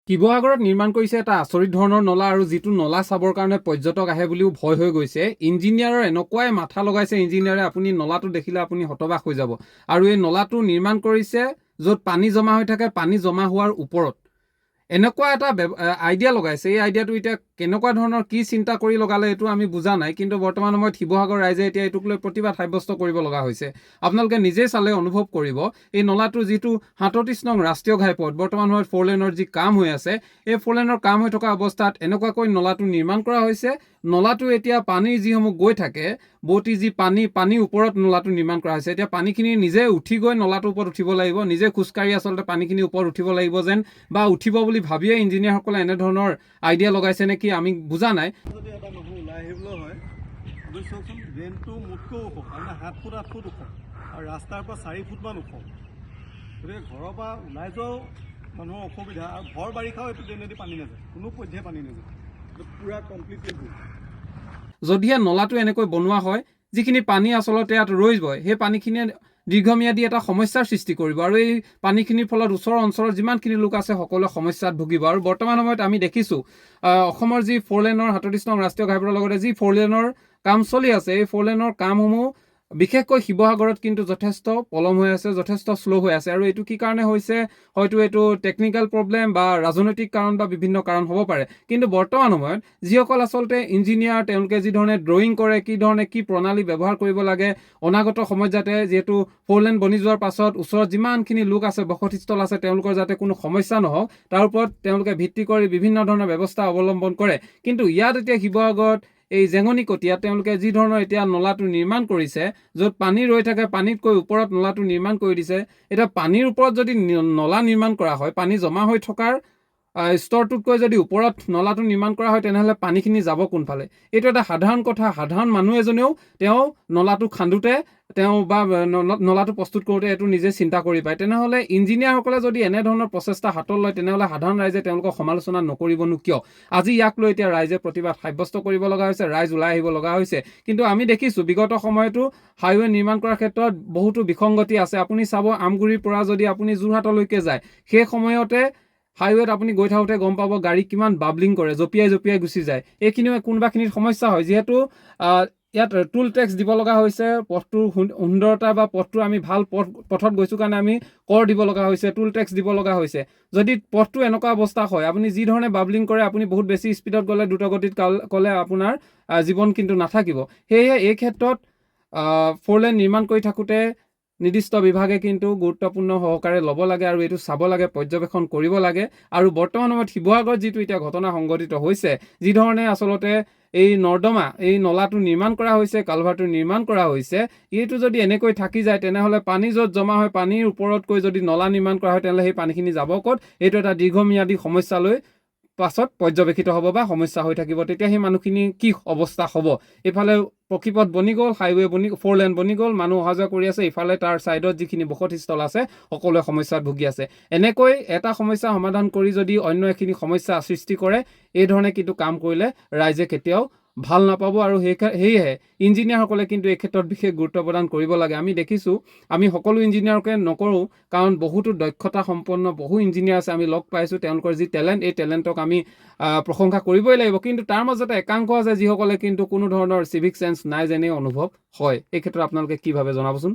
শিৱসাগৰত নিৰ্মাণ কৰিছে এটা আচৰিত ধৰণৰ নলা আৰু যিটো নলা চাবৰ কাৰণে পৰ্যটক আহে বুলিও ভয় হৈ গৈছে। ইঞ্জিনিয়াৰৰ এনেকুৱাই মাথা লগাইছে ইঞ্জিনিয়াৰে, আপুনি নলাটো দেখিলে আপুনি হতবাক হৈ যাব। আৰু এই নলাটো নিৰ্মাণ কৰিছে য'ত পানী জমা হৈ থাকে, পানী জমা হোৱাৰ ওপৰত এনেকুৱা এটা আইডিয়া লগাইছে। এই আইডিয়াটো এতিয়া কেনেকুৱা ধৰণৰ কি চিন্তা কৰি লগালে এইটো আমি বুজা নাই, কিন্তু বৰ্তমান সময়ত শিৱসাগৰ ৰাইজে এতিয়া এইটোক লৈ প্ৰতিবাদ সাব্যস্ত কৰিব লগা হৈছে। আপোনালোকে নিজেই চালে অনুভৱ কৰিব। এই নলাটোৰ যিটো ৩৭ নং ৰাষ্ট্ৰীয় ঘাইপথ, বৰ্তমান সময়ত 4 লেনৰ যি কাম হৈ আছে, এই 4 লেনৰ কাম হৈ থকা অৱস্থাত এনেকুৱাকৈ নলাটো নিৰ্মাণ কৰা হৈছে। নলাটো এতিয়া পানীৰ যিসমূহ গৈ থাকে, বৌতি যি পানীৰ ওপৰত নলাটো নিৰ্মাণ কৰা হৈছে। এতিয়া পানীখিনি নিজে উঠি গৈ নলাটোৰ ওপৰত উঠিব লাগিব, নিজে খোজকাঢ়ি আচলতে পানীখিনিৰ ওপৰত উঠিব লাগিব যেন, বা উঠিব বুলি ভাবিয়ে ইঞ্জিনিয়াৰসকলে এনেধৰণৰ আইডিয়া লগাইছে নেকি আমি বুজা নাই। যদি এটা মানুহ ওলাই আহিবলৈ হয়, আপুনি চাওকচোন, ড্ৰেইনটো মোতকৈ ওখ, মানে 7 ফুট 8 ফুট ওখ, আৰু ৰাস্তাৰ পৰা 4 ফুটমান ওখ। গতিকে ঘৰৰ পৰা ওলাই যোৱাও মানুহৰ অসুবিধা, আৰু ভৰ বাৰিষাও এইটো ড্ৰেইনেদি পানী নাযায়, কোনো পধ্যে পানী নাযায়, পূৰা কমপ্লিটলি ভুল। যদিহে নলাটো এনেকৈ বনোৱা হয়, যিখিনি পানী আচলতে ইয়াত ৰৈ যায়, সেই পানীখিনিয়ে দীৰ্ঘম্যাদী এটা সমস্যাৰ সৃষ্টি কৰিব, আৰু এই পানীখিনিৰ ফলত ওচৰৰ অঞ্চলৰ যিমানখিনি লোক আছে সকলোৱে সমস্যাত ভুগিব। আৰু বৰ্তমান সময়ত আমি দেখিছোঁ অসমৰ যি 4 লেনৰ ৩৭ নং ৰাষ্ট্ৰীয় ঘাইপথৰ লগতে যি 4 লেনৰ কাম চলি আছে, এই 4 লেনৰ কামসমূহ বিশেষকৈ শিৱসাগৰত কিন্তু যথেষ্ট পলম হৈ আছে, যথেষ্ট শ্ল' হৈ আছে। আৰু এইটো কি কাৰণে হৈছে, হয়তো এইটো টেকনিকেল প্ৰব্লেম বা ৰাজনৈতিক কাৰণ বা বিভিন্ন কাৰণ হ'ব পাৰে। কিন্তু বৰ্তমান সময়ত যিসকল আচলতে ইঞ্জিনিয়াৰ, তেওঁলোকে যি ধৰণে ড্ৰয়িং কৰে, কি ধৰণে কি প্ৰণালী ব্যৱহাৰ কৰিব লাগে অনাগত সময়ত, যাতে যিহেতু 4 লেন বনি যোৱাৰ পাছত ওচৰত যিমানখিনি লোক আছে, বসতিস্থল আছে, তেওঁলোকৰ যাতে কোনো সমস্যা নহওক, তাৰ ওপৰত তেওঁলোকে ভিত্তি কৰি বিভিন্ন ধৰণৰ ব্যৱস্থা অৱলম্বন কৰে। কিন্তু ইয়াত এতিয়া শিৱসাগৰত এই জেঙনিকটীয়াত তেওঁলোকে যি ধৰণৰ এতিয়া নলাটো নিৰ্মাণ কৰিছে, য'ত পানী ৰৈ থাকে, পানীতকৈ ওপৰত নলাটো নিৰ্মাণ কৰি দিছে। এতিয়া পানীৰ ওপৰত যদি নলা নিৰ্মাণ কৰা হয়, পানী জমা হৈ থকাৰ স্তৰটোতকৈ যদি ওপৰত নলাটো নিৰ্মাণ কৰা হয়, তেনেহ'লে পানীখিনি যাব কোনফালে? এইটো এটা সাধাৰণ কথা। সাধাৰণ মানুহ এজনেও তেওঁ নলাটো খান্দোতে, তেওঁ বা নলাটো প্ৰস্তুত কৰোঁতে এইটো নিজে চিন্তা কৰি পায়। তেনেহ'লে ইঞ্জিনিয়াৰসকলে যদি এনেধৰণৰ প্ৰচেষ্টা হাতত লয়, তেনেহ'লে সাধাৰণ ৰাইজে তেওঁলোকক সমালোচনা নকৰিবনো কিয়? আজি ইয়াক লৈ এতিয়া ৰাইজে প্ৰতিবাদ সাব্যস্ত কৰিব লগা হৈছে, ৰাইজ ওলাই আহিব লগা হৈছে। কিন্তু আমি দেখিছোঁ বিগত সময়তো হাইৱে নিৰ্মাণ কৰাৰ ক্ষেত্ৰত বহুতো বিসংগতি আছে। আপুনি চাব, আমগুৰিৰ পৰা যদি আপুনি যোৰহাটলৈকে যায়, সেই সময়তে হাইৱেত আপুনি গৈ থাকোঁতে গম পাব গাড়ী কিমান বাবলিং কৰে, জঁপিয়াই গুচি যায়। এইখিনিও কোনোবাখিনিত সমস্যা হয়, যিহেতু ইয়াত টুল টেক্স দিব লগা হৈছে। পথটোৰ সুন্দৰতা বা পথটোৰ আমি ভাল পথত গৈছোঁ কাৰণে আমি কৰ দিব লগা হৈছে, টুল টেক্স দিব লগা হৈছে। যদি পথটো এনেকুৱা অৱস্থা হয়, আপুনি যি ধৰণে বাবলিং কৰে, আপুনি বহুত বেছি স্পীডত গ'লে, দ্ৰুতগতিত গ'লে আপোনাৰ জীৱন কিন্তু নাথাকিব। সেয়েহে এই ক্ষেত্ৰত 4 লেন নিৰ্মাণ কৰি থাকোঁতে নিৰ্দিষ্ট বিভাগে কিন্তু গুৰুত্বপূৰ্ণ সহকাৰে ল'ব লাগে, আৰু এইটো চাব লাগে, পৰ্যবেক্ষণ কৰিব লাগে। আৰু বৰ্তমান সময়ত শিৱসাগৰত যিটো এতিয়া ঘটনা সংঘটিত হৈছে, যি ধৰণে আচলতে এই নৰ্দমা, এই নলাটো নিৰ্মাণ কৰা হৈছে, কালভাৰটো নিৰ্মাণ কৰা হৈছে, এইটো যদি এনেকৈ থাকি যায়, তেনেহ'লে পানী য'ত জমা হয়, পানীৰ ওপৰতকৈ যদি নলা নিৰ্মাণ কৰা হয়, তেনেহ'লে সেই পানীখিনি যাব ক'ত? এইটো এটা দীৰ্ঘম্যাদী সমস্যালৈ পাছত পৰ্যবেক্ষিত হ'ব বা সমস্যা হৈ থাকিব। তেতিয়া সেই মানুহখিনি কি অৱস্থা হ'ব? এইফালে পকীপথ বনি গ'ল, হাইৱে 4 লেন বনি গ'ল, মানুহ অহা যোৱা কৰি আছে, ইফালে তাৰ ছাইডত যিখিনি বসতিস্থল আছে সকলোৱে সমস্যাত ভুগি আছে। এনেকৈ এটা সমস্যা সমাধান কৰি যদি অন্য এখিনি সমস্যা সৃষ্টি কৰে, এই ধৰণে কিন্তু কাম কৰিলে ৰাইজে কেতিয়াও ভাল নাপাব। আৰু সেয়েহে ইঞ্জিনিয়াৰসকলে কিন্তু এই ক্ষেত্ৰত বিশেষ গুৰুত্ব প্ৰদান কৰিব লাগে। আমি দেখিছোঁ, আমি সকলো ইঞ্জিনিয়াৰকে নকৰোঁ, কাৰণ বহুতো দক্ষতা সম্পন্ন বহু ইঞ্জিনিয়াৰ আছে, আমি লগ পাইছোঁ। তেওঁলোকৰ যি টেলেণ্ট, এই টেলেণ্টক আমি প্ৰশংসা কৰিবই লাগিব। কিন্তু তাৰ মাজতে একাংশ আছে যিসকলে কিন্তু কোনো ধৰণৰ চিভিক চেন্স নাই যেনেই অনুভৱ হয়। এই ক্ষেত্ৰত আপোনালোকে কি ভাবে জনাবচোন।